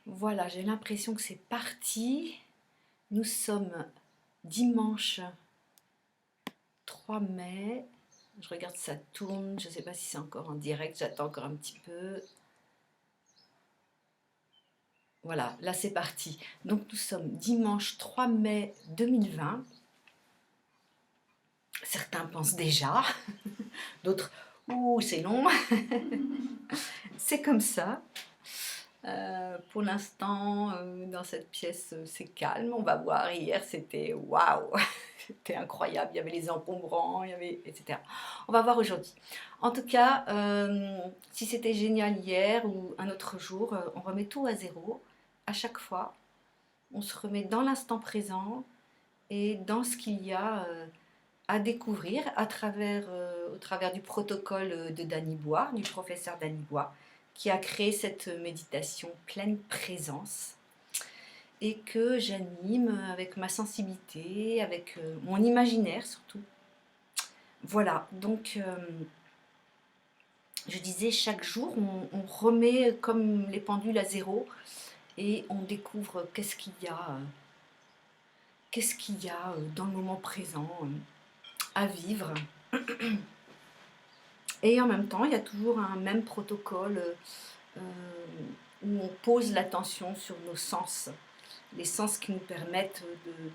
Voilà, j'ai l'impression que c'est parti. Nous sommes dimanche 3 mai. Je regarde ça tourne. Je ne sais pas si c'est encore en direct. J'attends encore un petit peu. Voilà, là c'est parti. Donc nous sommes dimanche 3 mai 2020. Certains pensent déjà, d'autres, ouh, c'est long. C'est comme ça. Pour l'instant, dans cette pièce, c'est calme. On va voir. Hier, c'était waouh, c'était incroyable. Il y avait les encombrants, il y avait, etc. On va voir aujourd'hui. En tout cas, si c'était génial hier ou un autre jour, on remet tout à zéro. À chaque fois, on se remet dans l'instant présent et dans ce qu'il y a à découvrir au travers du protocole de Danny Bois, du professeur Danny Bois, qui a créé cette méditation pleine présence et que j'anime avec ma sensibilité, avec mon imaginaire surtout. Voilà, donc je disais, chaque jour, on remet comme les pendules à zéro et on découvre qu'est-ce qu'il y a dans le moment présent à vivre. Et en même temps, il y a toujours un même protocole où on pose l'attention sur nos sens, les sens qui nous permettent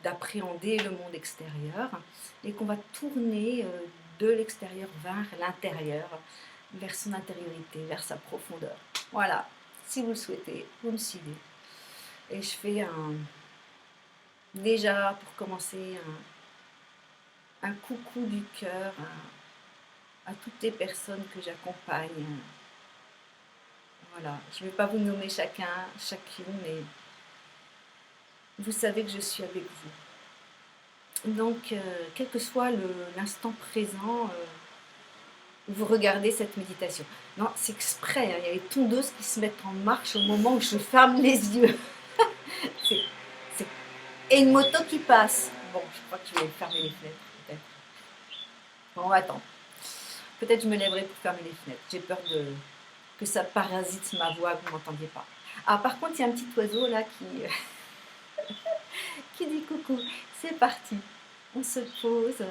d'appréhender le monde extérieur et qu'on va tourner de l'extérieur vers l'intérieur, vers son intériorité, vers sa profondeur. Voilà, si vous le souhaitez, vous me suivez. Et je fais déjà pour commencer un coucou du cœur à toutes les personnes que j'accompagne. Voilà, je ne vais pas vous nommer chacune, mais vous savez que je suis avec vous. Donc, quel que soit l'instant présent où vous regardez cette méditation. Non, c'est exprès, hein, il y a les tondeuses qui se mettent en marche au moment où je ferme les yeux. c'est, c'est... Et une moto qui passe. Bon, je crois que je vais fermer les fenêtres, peut-être. Bon, on va attendre. Peut-être je me lèverai pour fermer les fenêtres. J'ai peur que ça parasite ma voix, que vous ne m'entendiez pas. Ah, par contre, il y a un petit oiseau là qui dit coucou. C'est parti. On se pose.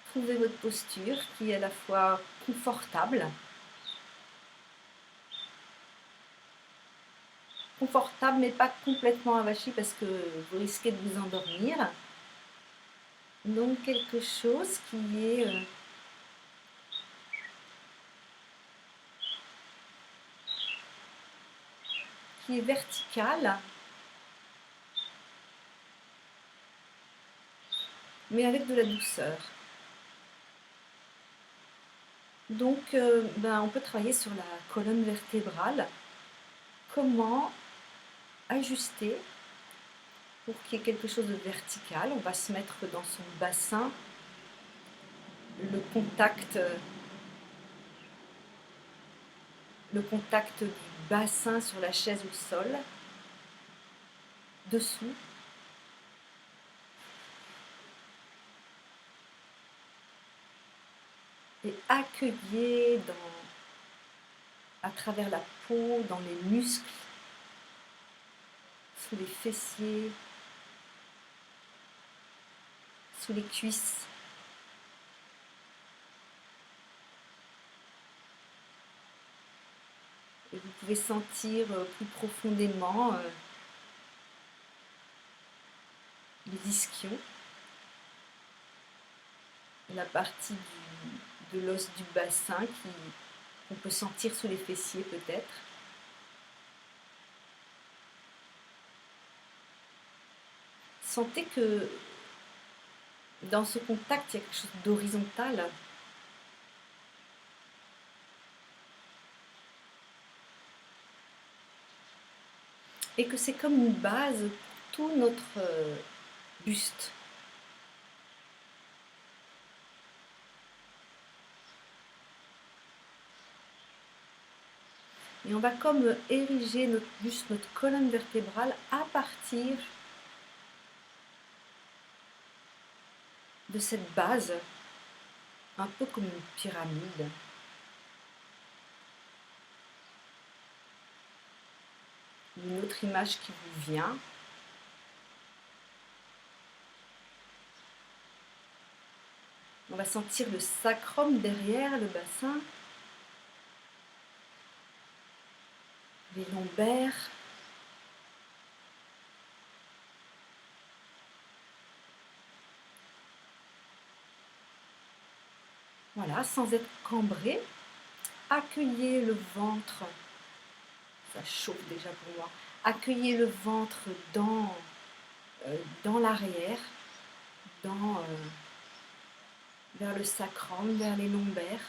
Trouvez votre posture qui est à la fois confortable, mais pas complètement avachie parce que vous risquez de vous endormir. Donc quelque chose qui est vertical, mais avec de la douceur. Donc on peut travailler sur la colonne vertébrale. Comment ajuster pour qu'il y ait quelque chose de vertical. On va se mettre dans son bassin, le contact du bassin sur la chaise ou le sol, dessous. Et accueillir à travers la peau, dans les muscles, sous les fessiers, sous les cuisses. Et vous pouvez sentir plus profondément les ischions, la partie de l'os du bassin qu'on peut sentir sous les fessiers peut-être. Sentez que dans ce contact, il y a quelque chose d'horizontal. Et que c'est comme une base pour tout notre buste. Et on va comme ériger notre buste, notre colonne vertébrale à partir de cette base, un peu comme une pyramide. une autre image qui vous vient. On va sentir le sacrum derrière le bassin, les lombaires. Voilà, sans être cambré. Accueillez le ventre, ça chauffe déjà pour moi. Accueillez le ventre dans l'arrière, vers le sacrum, vers les lombaires,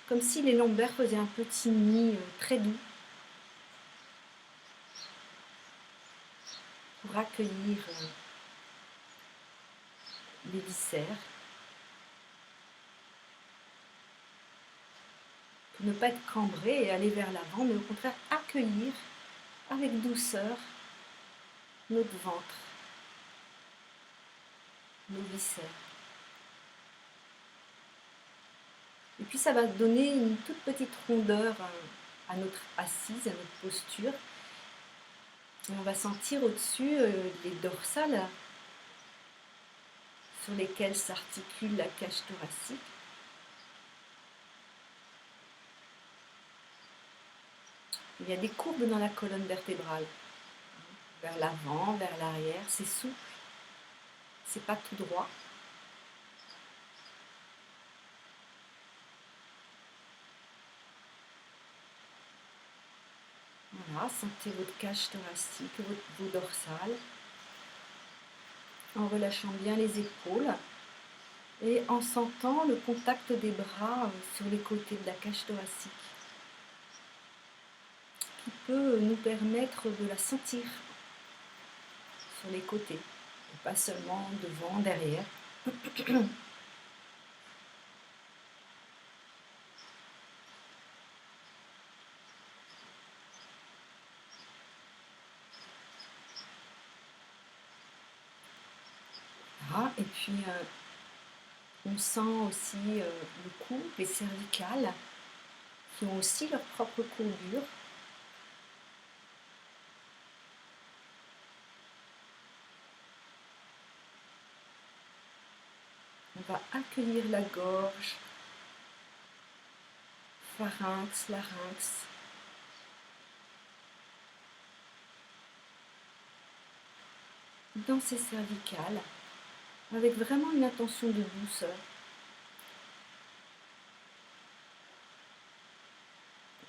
comme si les lombaires faisaient un petit nid très doux pour accueillir les viscères, pour ne pas être cambré et aller vers l'avant, mais au contraire accueillir avec douceur notre ventre, nos viscères. Et puis ça va donner une toute petite rondeur à notre assise, à notre posture. Et on va sentir au-dessus les dorsales sur lesquelles s'articule la cage thoracique. Il y a des courbes dans la colonne vertébrale, vers l'avant, vers l'arrière, c'est souple, c'est pas tout droit. Voilà, sentez votre cage thoracique, vos dorsales, en relâchant bien les épaules et en sentant le contact des bras sur les côtés de la cage thoracique, qui peut nous permettre de la sentir sur les côtés, et pas seulement devant, derrière. Voilà. Et puis on sent aussi le cou, les cervicales, qui ont aussi leur propre courbure. On va accueillir la gorge, pharynx, larynx. Dans ces cervicales, avec vraiment une intention de douceur.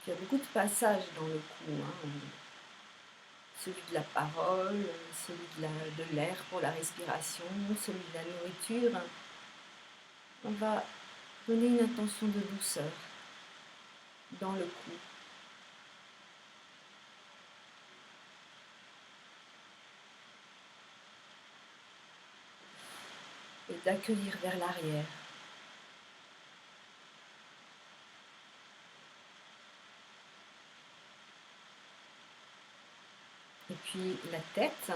Il y a beaucoup de passages dans le cou, hein. Celui de la parole, celui de l'air pour la respiration, celui de la nourriture. On va donner une intention de douceur dans le cou. Et d'accueillir vers l'arrière. Et puis la tête.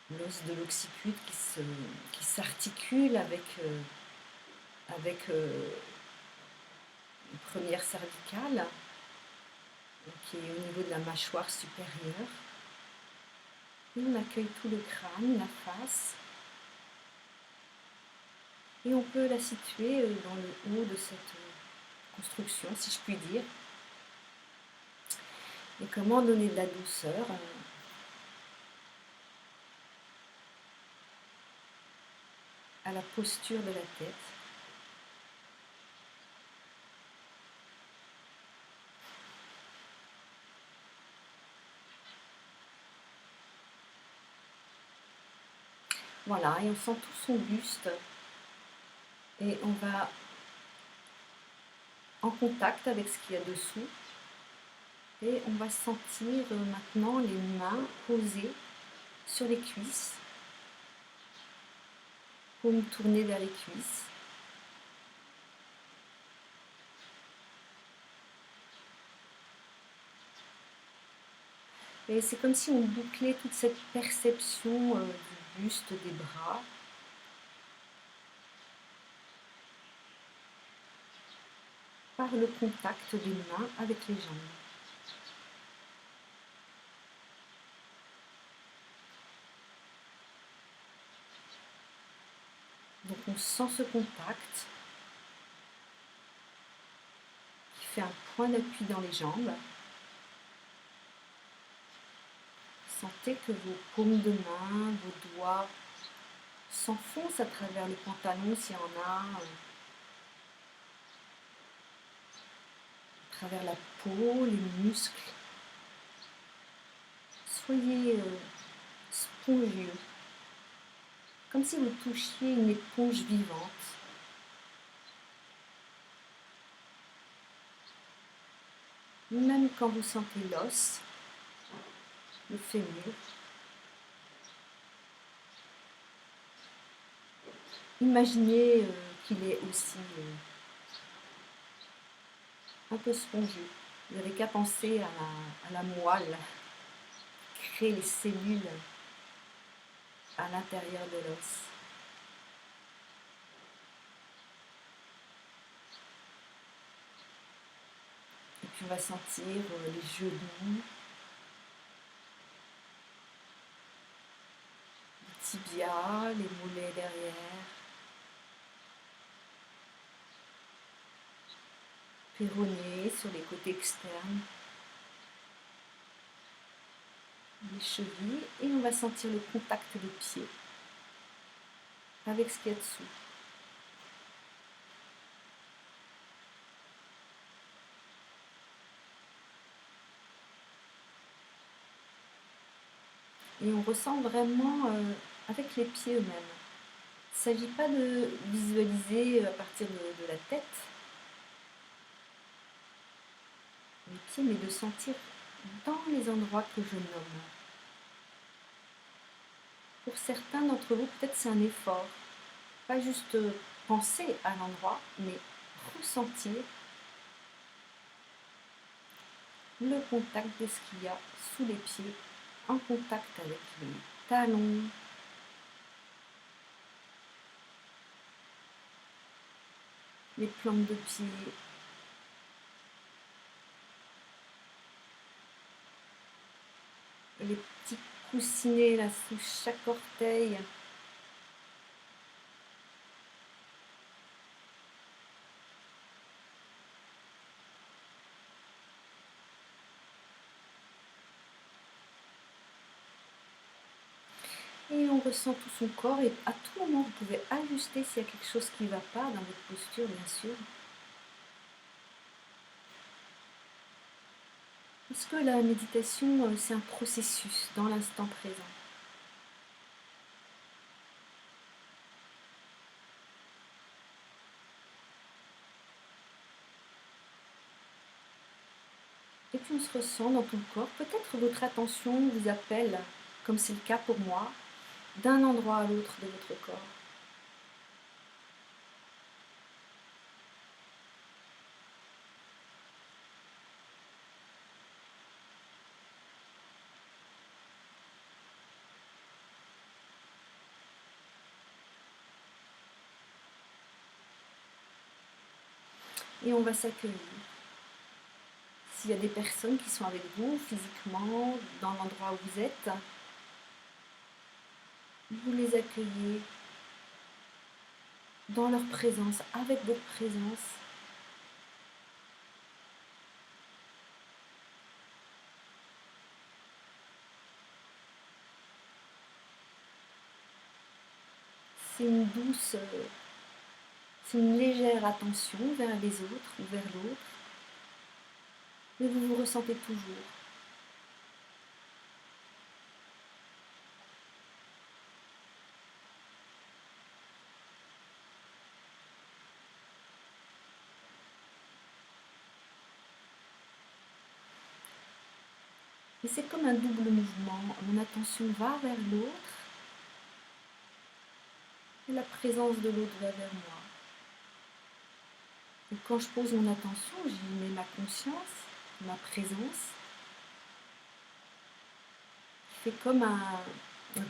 L'os de l'occiput qui s'articule avec une première cervicale, qui est au niveau de la mâchoire supérieure. Et on accueille tout le crâne, la face. Et on peut la situer dans le haut de cette construction, si je puis dire. Et comment donner de la douceur à la posture de la tête. Voilà, et on sent tout son buste. Et on va en contact avec ce qu'il y a dessous. Et on va sentir maintenant les mains posées sur les cuisses. Paume tournée vers les cuisses. Et c'est comme si on bouclait toute cette perception du buste, des bras. par le contact des mains avec les jambes. Donc on sent ce contact qui fait un point d'appui dans les jambes. Sentez que vos paumes de main, vos doigts s'enfoncent à travers le pantalon s'il y en a, à travers la peau, les muscles. Soyez spongieux, comme si vous touchiez une éponge vivante. Même quand vous sentez l'os, le fémur, imaginez qu'il est aussi un peu spongieux. Vous n'avez qu'à penser à la moelle qui crée les cellules à l'intérieur de l'os. Et puis on va sentir les genoux, les tibias, les mollets derrière, péroné sur les côtés externes, les chevilles, et on va sentir le contact des pieds avec ce qu'il y a dessous. Et on ressent vraiment avec les pieds eux-mêmes. Il ne s'agit pas de visualiser à partir de la tête les pieds, mais de sentir dans les endroits que je nomme. Pour certains d'entre vous, peut-être c'est un effort. Pas juste penser à l'endroit, mais ressentir le contact de ce qu'il y a sous les pieds, en contact avec les talons, les plantes de pied, les petits coussinets là sous chaque orteil. Et on ressent tout son corps, et à tout moment vous pouvez ajuster s'il y a quelque chose qui ne va pas dans votre posture, bien sûr. Parce que la méditation, c'est un processus dans l'instant présent. Et puis on se ressent dans tout le corps. Peut-être votre attention vous appelle, comme c'est le cas pour moi, d'un endroit à l'autre de votre corps. Et on va s'accueillir. S'il y a des personnes qui sont avec vous physiquement, dans l'endroit où vous êtes, vous les accueillez dans leur présence, avec votre présence. C'est une douce, c'est une légère attention vers les autres ou vers l'autre, mais vous vous ressentez toujours. Et c'est comme un double mouvement. Mon attention va vers l'autre et la présence de l'autre va vers moi. Et quand je pose mon attention, j'y mets ma conscience, ma présence. Je fais comme un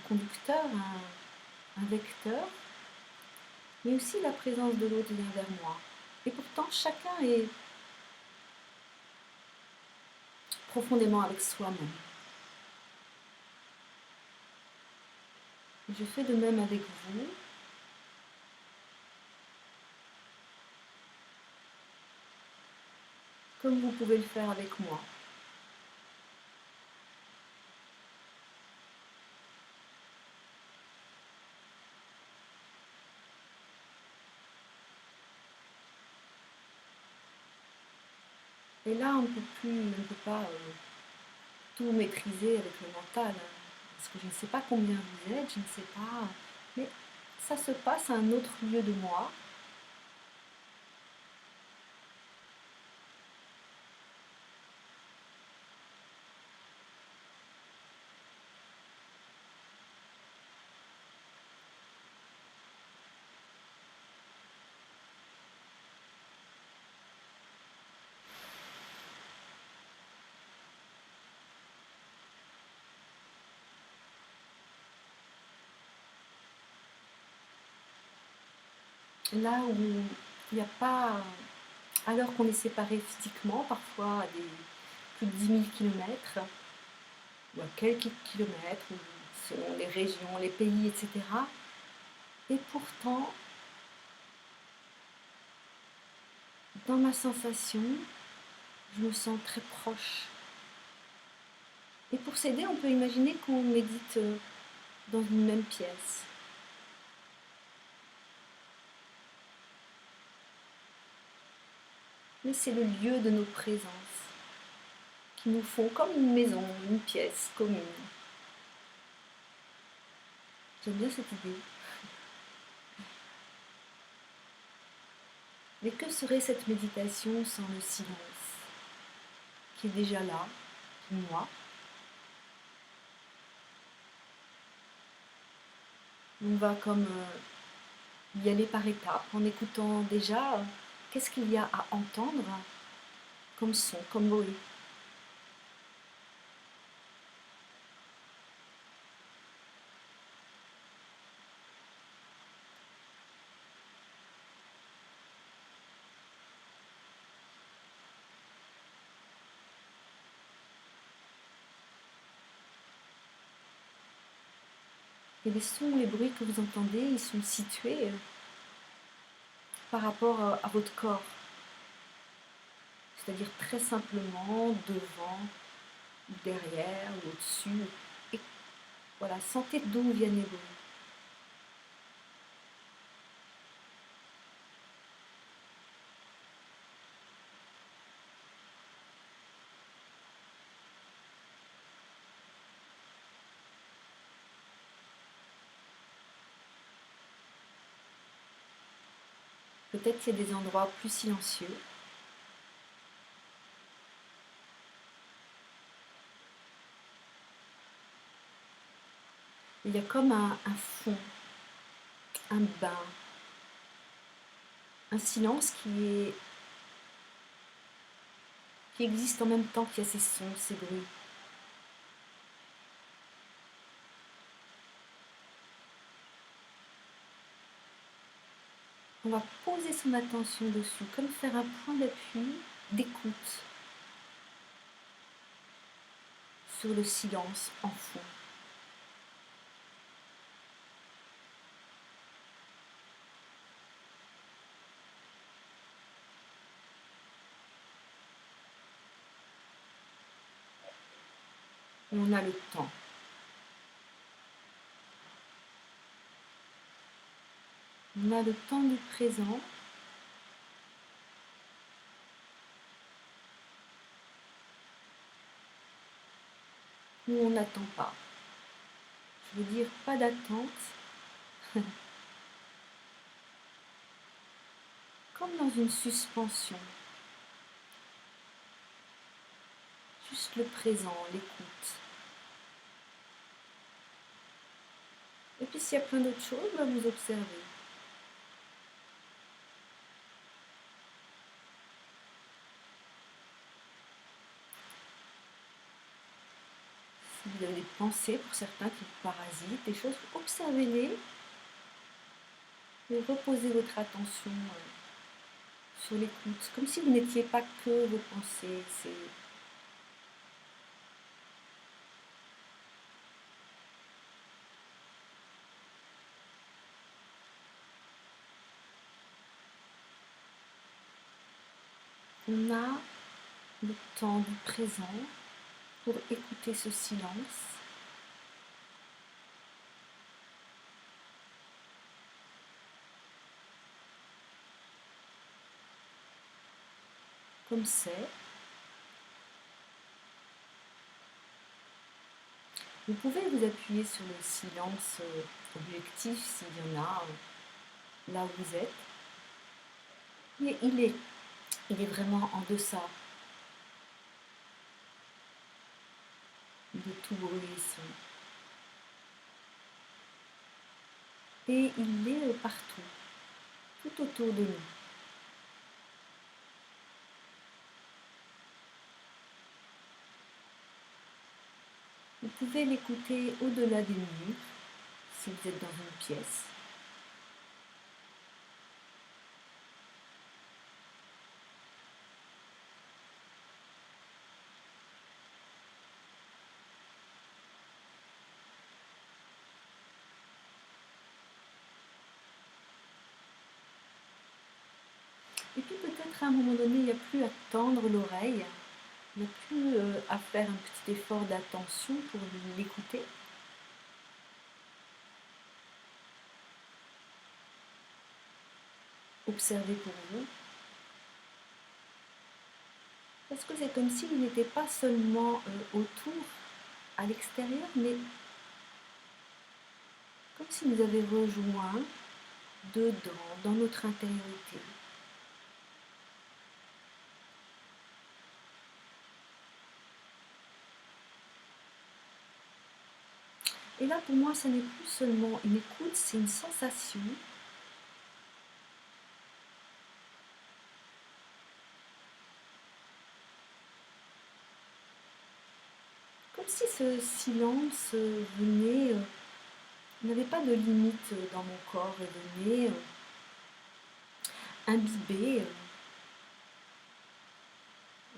conducteur, un vecteur, mais aussi la présence de l'autre vient vers moi. Et pourtant, chacun est profondément avec soi-même. Je fais de même avec vous. Comme vous pouvez le faire avec moi. Et là, on ne peut pas tout maîtriser avec le mental, hein, parce que je ne sais pas combien vous êtes, je ne sais pas, mais ça se passe à un autre lieu de moi. Là où il n'y a pas, alors qu'on est séparés physiquement, parfois à des plus de 10 000 kilomètres, ou à quelques kilomètres, ou selon les régions, les pays, etc. Et pourtant, dans ma sensation, je me sens très proche. Et pour s'aider, on peut imaginer qu'on médite dans une même pièce. Mais c'est le lieu de nos présences qui nous font comme une maison, une pièce commune. J'aime bien cette idée. Mais que serait cette méditation sans le silence, qui est déjà là, moi? On va comme y aller par étapes, en écoutant déjà qu'est-ce qu'il y a à entendre comme son, comme bruit. Et les sons, les bruits que vous entendez, ils sont situés par rapport à votre corps. C'est-à-dire très simplement devant, ou derrière, ou au-dessus. Et voilà, sentez d'où viennent les bruits. Peut-être qu'il y a des endroits plus silencieux. Il y a comme un fond, un bain, un silence qui existe en même temps qu'il y a ces sons, ces bruits. On va poser son attention dessus, comme faire un point d'appui d'écoute sur le silence en fond. Et on a le temps. On a le temps du présent. Où on n'attend pas. Je veux dire, pas d'attente. Comme dans une suspension. Juste le présent, l'écoute. Et puis s'il y a plein d'autres choses, vous observez. Si vous avez des pensées, pour certains qui vous parasitent, des choses, observez-les et reposez votre attention sur l'écoute, comme si vous n'étiez pas que vos pensées. On a le temps du présent pour écouter ce silence. Comme c'est. Vous pouvez vous appuyer sur le silence objectif s'il y en a là où vous êtes. Mais il est vraiment en deçà de tout bruit et son. Et il est partout, tout autour de nous. Vous pouvez l'écouter au-delà des murs, si vous êtes dans une pièce. Et puis peut-être à un moment donné, il n'y a plus à tendre l'oreille, il n'y a plus à faire un petit effort d'attention pour l'écouter. Observez pour vous. Parce que c'est comme s'il n'était pas seulement autour, à l'extérieur, mais comme s'il nous avait rejoint dedans, dans notre intériorité. Et là, pour moi, ce n'est plus seulement une écoute, c'est une sensation. Comme si ce silence venait, n'avait pas de limite dans mon corps et venait imbiber,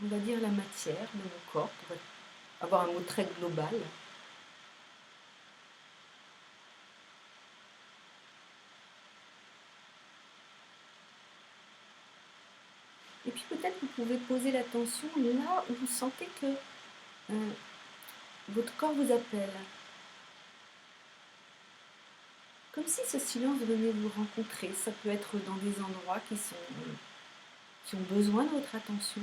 on va dire, la matière de mon corps, pour avoir un mot très global. Et puis peut-être vous pouvez poser l'attention là où vous sentez que votre corps vous appelle. Comme si ce silence venait vous rencontrer. Ça peut être dans des endroits qui ont besoin de votre attention.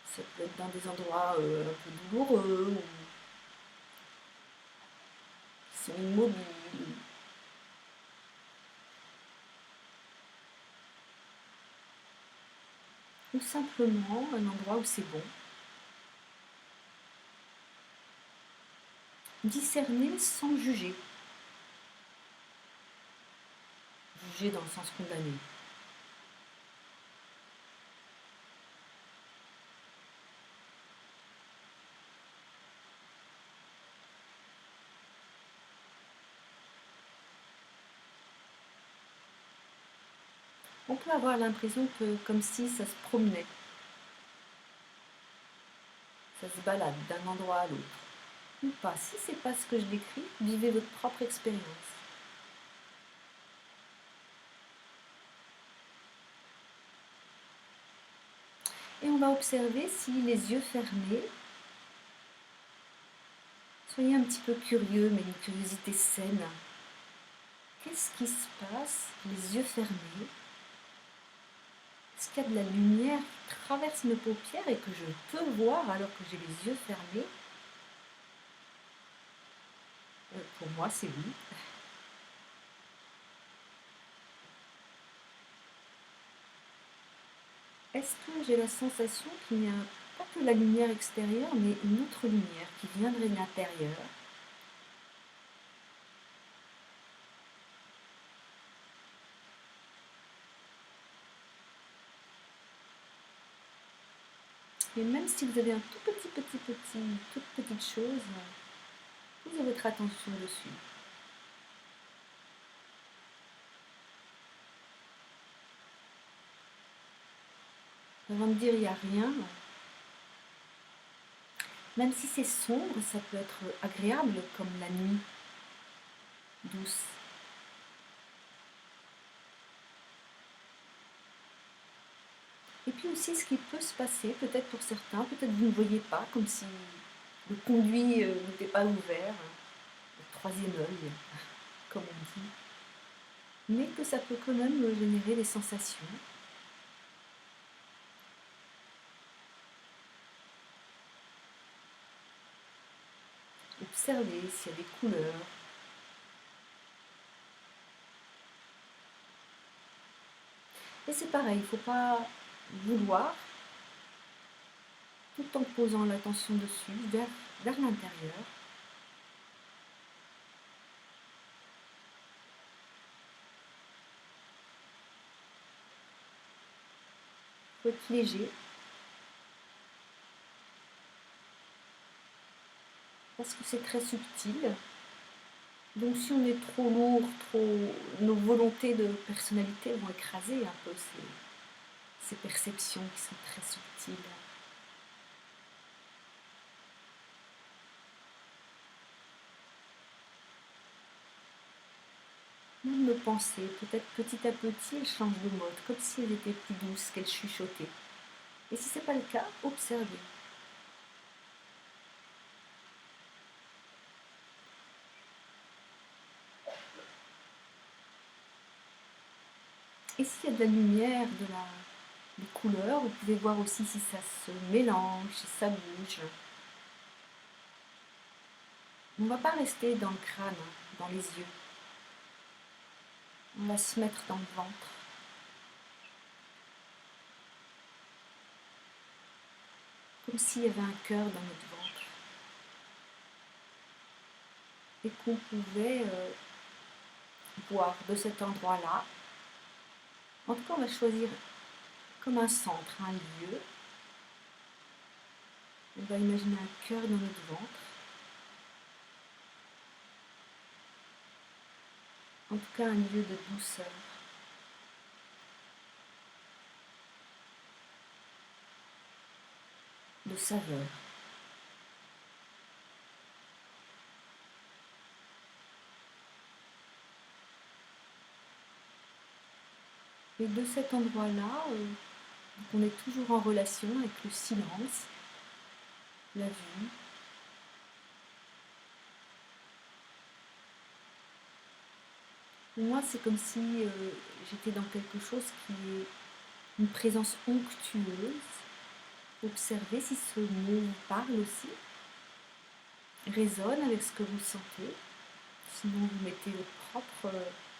Ça peut être dans des endroits un peu douloureux, ou qui sont immobiles. Ou simplement un endroit où c'est bon. Discerner sans juger. Juger dans le sens condamné. On peut avoir l'impression que comme si ça se promenait. Ça se balade d'un endroit à l'autre. Ou pas. Si c'est pas ce que je décris, vivez votre propre expérience. Et on va observer si les yeux fermés, soyez un petit peu curieux, mais une curiosité saine. Qu'est-ce qui se passe, les yeux fermés? Est-ce qu'il y a de la lumière qui traverse mes paupières et que je peux voir alors que j'ai les yeux fermés? Pour moi, c'est oui. Est-ce que j'ai la sensation qu'il n'y a pas que la lumière extérieure, mais une autre lumière qui viendrait de l'intérieur? Et même si vous avez un toute petite chose, posez votre attention dessus. Avant de dire il n'y a rien, même si c'est sombre, ça peut être agréable comme la nuit. douce. Et puis aussi ce qui peut se passer, peut-être pour certains, peut-être vous ne voyez pas, comme si le conduit n'était pas ouvert, le troisième œil, comme on dit, mais que ça peut quand même générer des sensations. Observez s'il y a des couleurs. Et c'est pareil, il ne faut pas vouloir, tout en posant l'attention dessus, vers l'intérieur. Il faut être léger. Parce que c'est très subtil. Donc si on est trop lourd, nos volontés de personnalité vont écraser un peu ces perceptions qui sont très subtiles. Même nos pensées, peut-être petit à petit, elles changent de mode, comme si elles étaient plus douces, qu'elles chuchotaient. Et si ce n'est pas le cas, observez. Et s'il y a de la lumière, des couleurs, vous pouvez voir aussi si ça se mélange, si ça bouge. On ne va pas rester dans le crâne, dans les yeux. On va se mettre dans le ventre. Comme s'il y avait un cœur dans notre ventre. Et qu'on pouvait voir de cet endroit-là. En tout cas, on va choisir comme un centre, un lieu. On va imaginer un cœur dans notre ventre. En tout cas, un lieu de douceur. De saveur. Et de cet endroit-là, on est toujours en relation avec le silence, la vue. Pour moi, c'est comme si j'étais dans quelque chose qui est une présence onctueuse. Observez si ce mot vous parle aussi, résonne avec ce que vous sentez. Sinon, vous mettez votre propre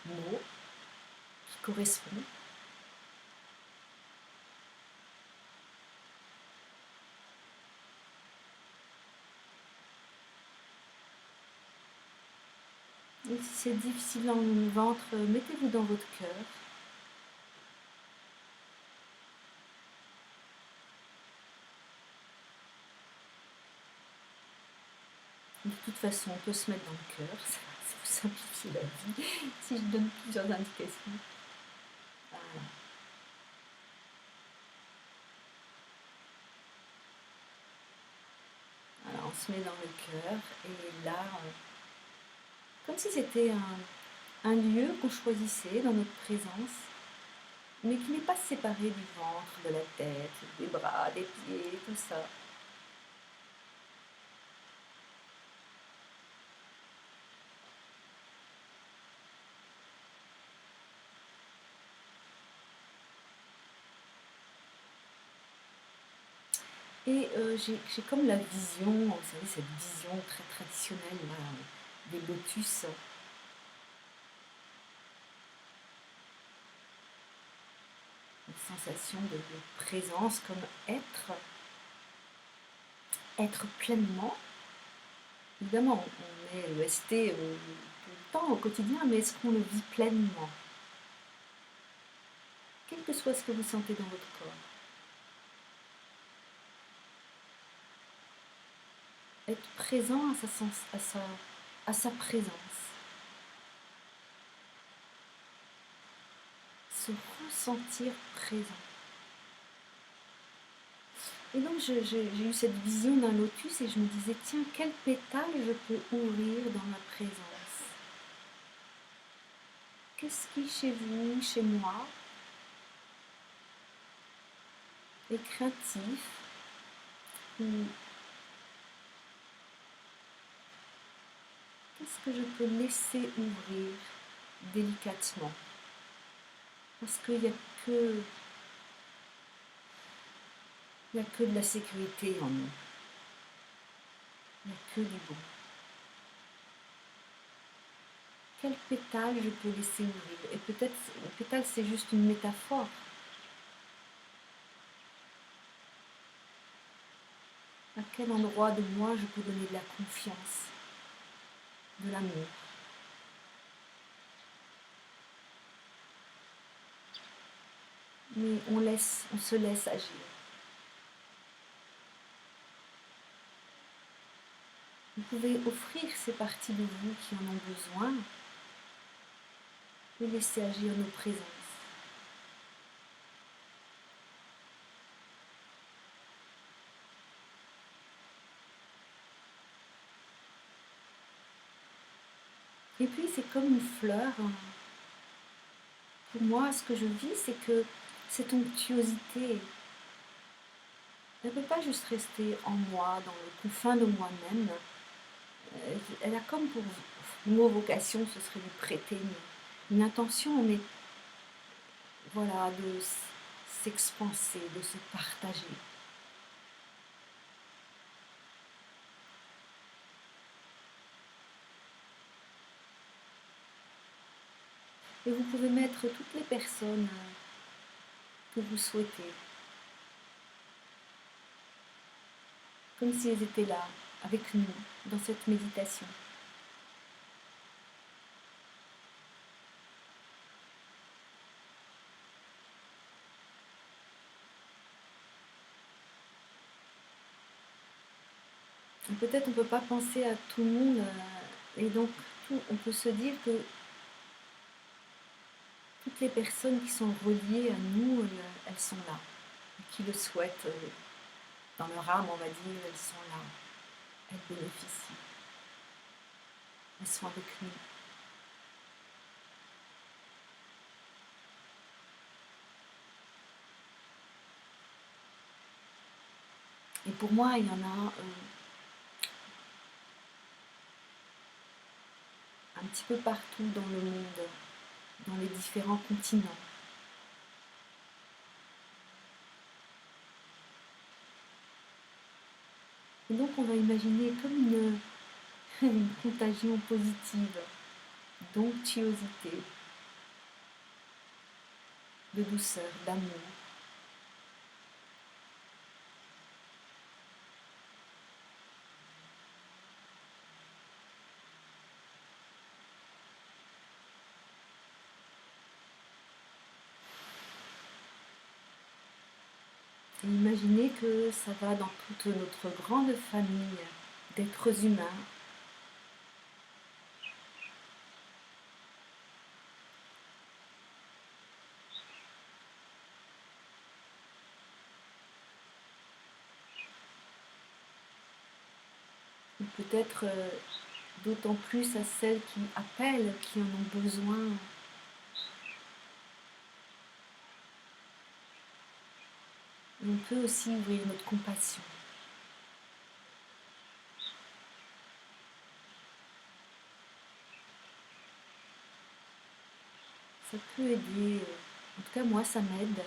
mot qui correspond. Et si c'est difficile dans le ventre, mettez-vous dans votre cœur. De toute façon, on peut se mettre dans le cœur, ça vous simplifie la vie. Si je donne plusieurs indications. Voilà. Alors, on se met dans le cœur et là, comme si c'était un lieu qu'on choisissait dans notre présence, mais qui n'est pas séparé du ventre, de la tête, des bras, des pieds, tout ça. Et j'ai comme la vision, vous savez, cette vision très traditionnelle là, des lotus. Une sensation de présence, comme être pleinement. Évidemment, on est EST tout le temps, au quotidien, mais est-ce qu'on le vit pleinement? Quel que soit ce que vous sentez dans votre corps. Être présent à sa présence. Se ressentir présent. Et donc j'ai eu cette vision d'un lotus et je me disais, tiens, quel pétale je peux ouvrir dans ma présence. Qu'est-ce qui chez vous, chez moi, est craintif ou qu'est-ce que je peux laisser ouvrir délicatement? Parce qu'il n'y a que, il n'y a que de la sécurité en nous. Il n'y a que du bon. Quel pétale je peux laisser ouvrir? Et peut-être le pétale c'est juste une métaphore. À quel endroit de moi je peux donner de la confiance, de l'amour? Mais on se laisse agir. Vous pouvez offrir ces parties de vous qui en ont besoin et laisser agir nos présences. Et puis c'est comme une fleur. Pour moi, ce que je vis, c'est que cette onctuosité, elle ne peut pas juste rester en moi, dans le confin de moi-même. Elle a comme pour le mot vocation, ce serait de prêter une intention, mais voilà, de s'expanser, de se partager. Et vous pouvez mettre toutes les personnes que vous souhaitez, comme si elles étaient là, avec nous, dans cette méditation. Peut-être on ne peut pas penser à tout le monde, et donc on peut se dire que toutes les personnes qui sont reliées à nous, elles sont là, qui le souhaitent, dans leur âme, on va dire, elles sont là, elles bénéficient, elles sont avec nous. Et pour moi, il y en a un petit peu partout dans le monde, dans les différents continents. Et donc on va imaginer comme une contagion positive, d'onctuosité, de douceur, d'amour. Et imaginez que ça va dans toute notre grande famille d'êtres humains. Ou peut-être d'autant plus à celles qui appellent, qui en ont besoin. Et on peut aussi ouvrir notre compassion. Ça peut aider, en tout cas moi ça m'aide.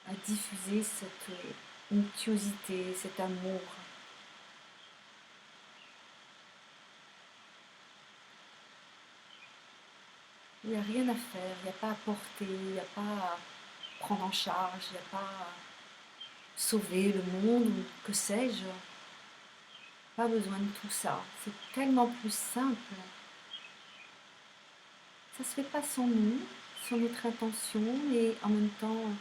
À diffuser cette onctuosité, cet amour. Il n'y a rien à faire, il n'y a pas à porter, il n'y a pas à prendre en charge, il n'y a pas à sauver le monde ou que sais-je. Pas besoin de tout ça. C'est tellement plus simple. Ça se fait pas sans nous, sans notre intention, et en même temps,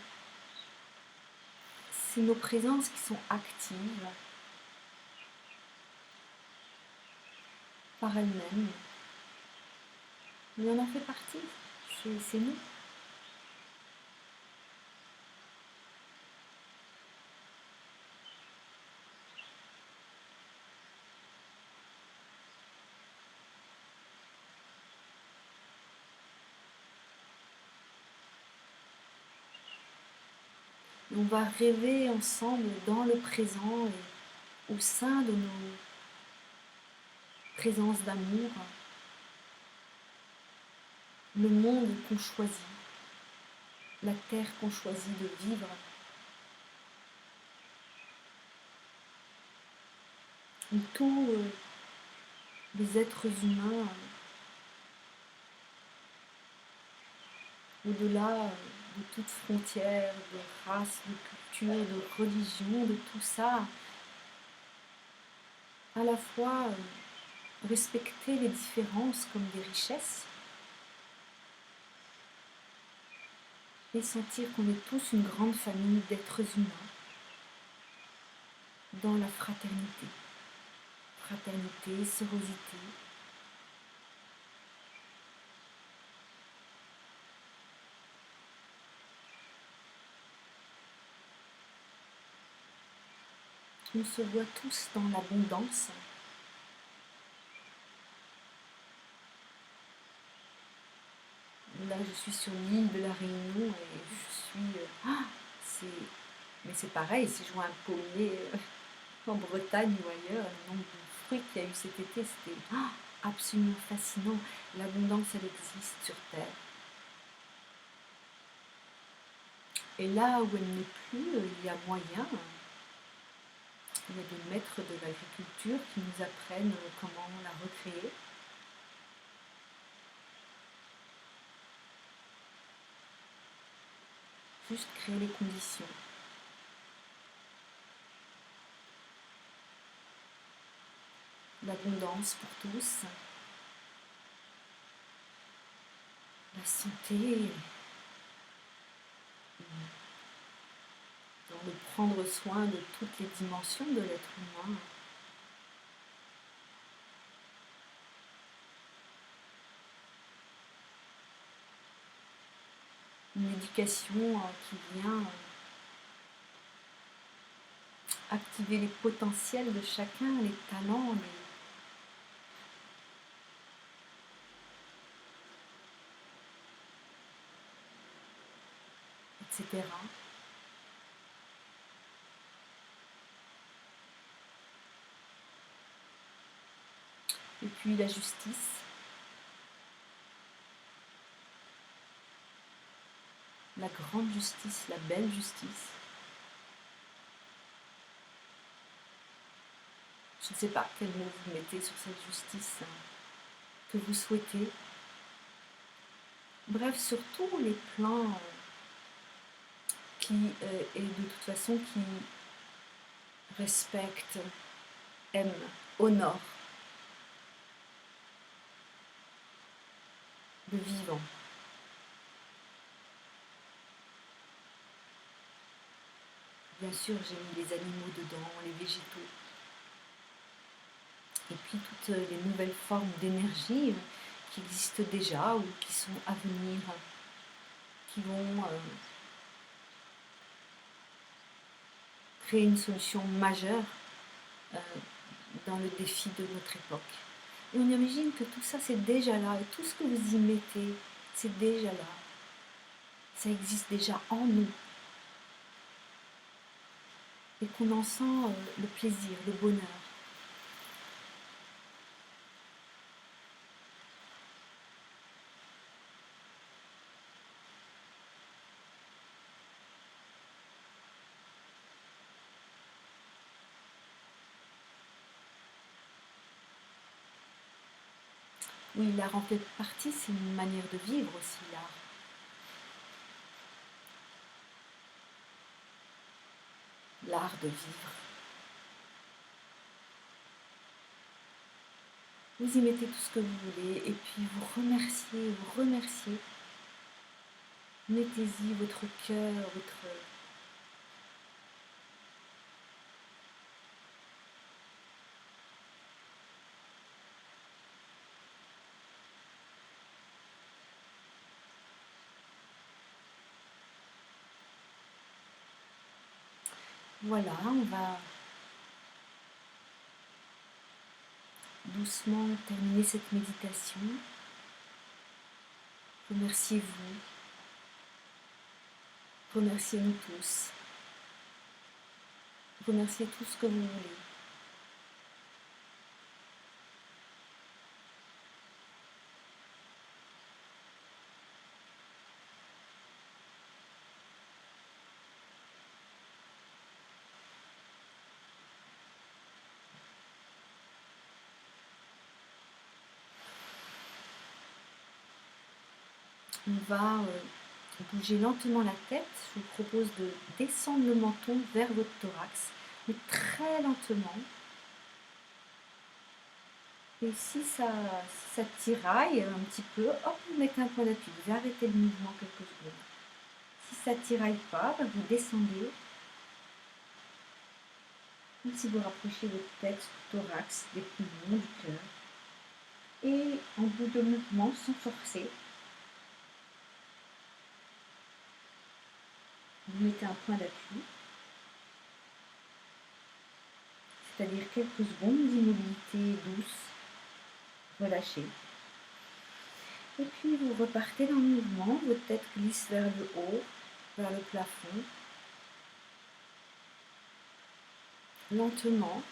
c'est nos présences qui sont actives par elles-mêmes. Mais on en fait partie, c'est nous. Et on va rêver ensemble dans le présent et au sein de nos présences d'amour, le monde qu'on choisit, la terre qu'on choisit de vivre. Et tous les êtres humains, au-delà de toute frontière, de race, de culture, de religion, de tout ça, à la fois respecter les différences comme des richesses et sentir qu'on est tous une grande famille d'êtres humains dans la fraternité. Fraternité, sororité. On se voit tous dans l'abondance. Là, je suis sur l'île de la Réunion et je suis... mais c'est pareil, si je vois un pommier en Bretagne ou ailleurs, le nombre de fruits qu'il y a eu cet été, c'était absolument fascinant. L'abondance, elle existe sur Terre. Et là où elle n'est plus, il y a moyen. Il y a des maîtres de l'agriculture qui nous apprennent comment la recréer. Juste créer les conditions. L'abondance pour tous. La santé. De prendre soin de toutes les dimensions de l'être humain. Une éducation qui vient activer les potentiels de chacun, les talents, etc. Et puis la justice. La grande justice, la belle justice. Je ne sais pas quel mot vous mettez sur cette justice que vous souhaitez. Bref, sur tous les plans qui, et de toute façon, qui respectent, aiment, honorent le vivant. Bien sûr, j'ai mis les animaux dedans, les végétaux. Et puis toutes les nouvelles formes d'énergie qui existent déjà ou qui sont à venir, qui vont créer une solution majeure dans le défi de notre époque. Et on imagine que tout ça c'est déjà là, et tout ce que vous y mettez, c'est déjà là. Ça existe déjà en nous. Et qu'on en sent le plaisir, le bonheur. Oui, l'art en fait partie, c'est une manière de vivre aussi, l'art. L'art de vivre. Vous y mettez tout ce que vous voulez et puis vous remerciez. Mettez-y votre cœur, votre... Voilà, on va doucement terminer cette méditation. Remerciez-vous. Remerciez-nous tous. remercier tout ce que vous voulez. On va bouger lentement la tête. Je vous propose de descendre le menton vers votre thorax, mais très lentement. Et si ça tiraille un petit peu, hop, vous mettez un point d'appui. Vous arrêtez le mouvement quelques secondes. Si ça tiraille pas, vous descendez. Comme si vous rapprochez votre tête du thorax, des poumons, du cœur. Et en bout de mouvement, sans forcer, vous mettez un point d'appui, c'est-à-dire quelques secondes d'immobilité douce, relâchée. Et puis vous repartez dans le mouvement, votre tête glisse vers le haut, vers le plafond, lentement.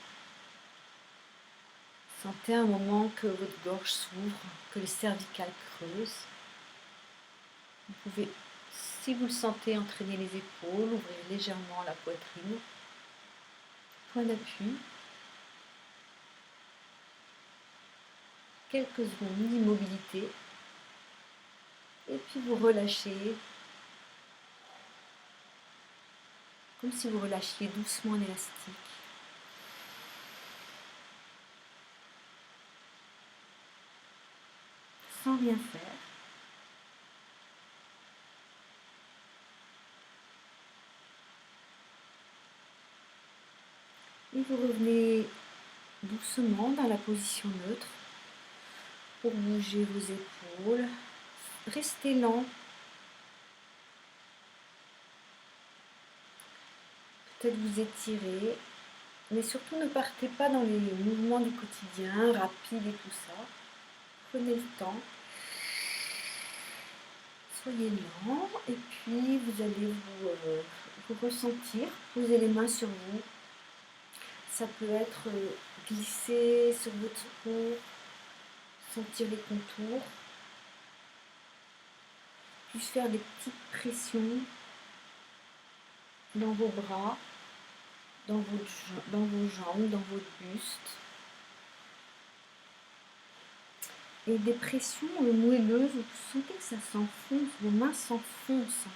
Sentez un moment que votre gorge s'ouvre, que les cervicales creusent. Vous pouvez, si vous le sentez, entraîner les épaules, ouvrir légèrement la poitrine. Point d'appui. Quelques secondes d'immobilité. Et puis vous relâchez. Comme si vous relâchiez doucement un élastique. Sans rien faire. Et vous revenez doucement dans la position neutre pour bouger vos épaules. Restez lent. Peut-être vous étirer, mais surtout ne partez pas dans les mouvements du quotidien, rapides et tout ça. Prenez le temps. Soyez lent et puis vous allez vous ressentir, poser les mains sur vous. Ça peut être glisser sur votre peau, sentir les contours, puis faire des petites pressions dans vos bras, dans vos jambes, dans votre buste. Et des pressions moelleuses, vous sentez que ça s'enfonce, vos mains s'enfoncent.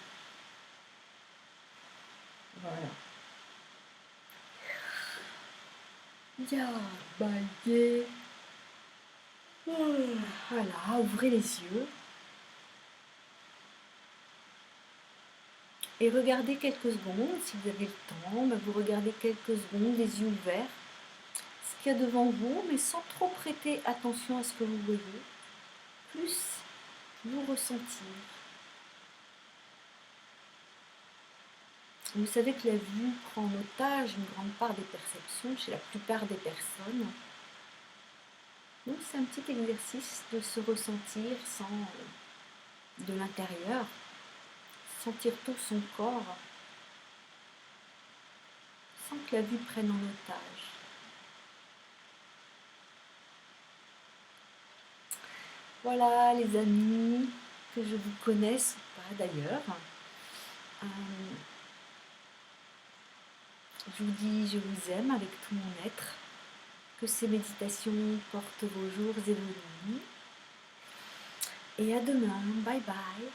Voilà. Ya, baillez. Voilà, ouvrez les yeux. Et regardez quelques secondes, si vous avez le temps, vous regardez quelques secondes, les yeux ouverts, ce qu'il y a devant vous, mais sans trop prêter attention à ce que vous voyez, plus vous ressentir. Vous savez que la vue prend en otage une grande part des perceptions chez la plupart des personnes. Donc c'est un petit exercice de se ressentir de l'intérieur, sentir tout son corps, sans que la vue prenne en otage. Voilà les amis, que je vous connaisse ou pas d'ailleurs. Je vous dis, je vous aime avec tout mon être. Que ces méditations portent vos jours et vos nuits. Et à demain. Bye bye.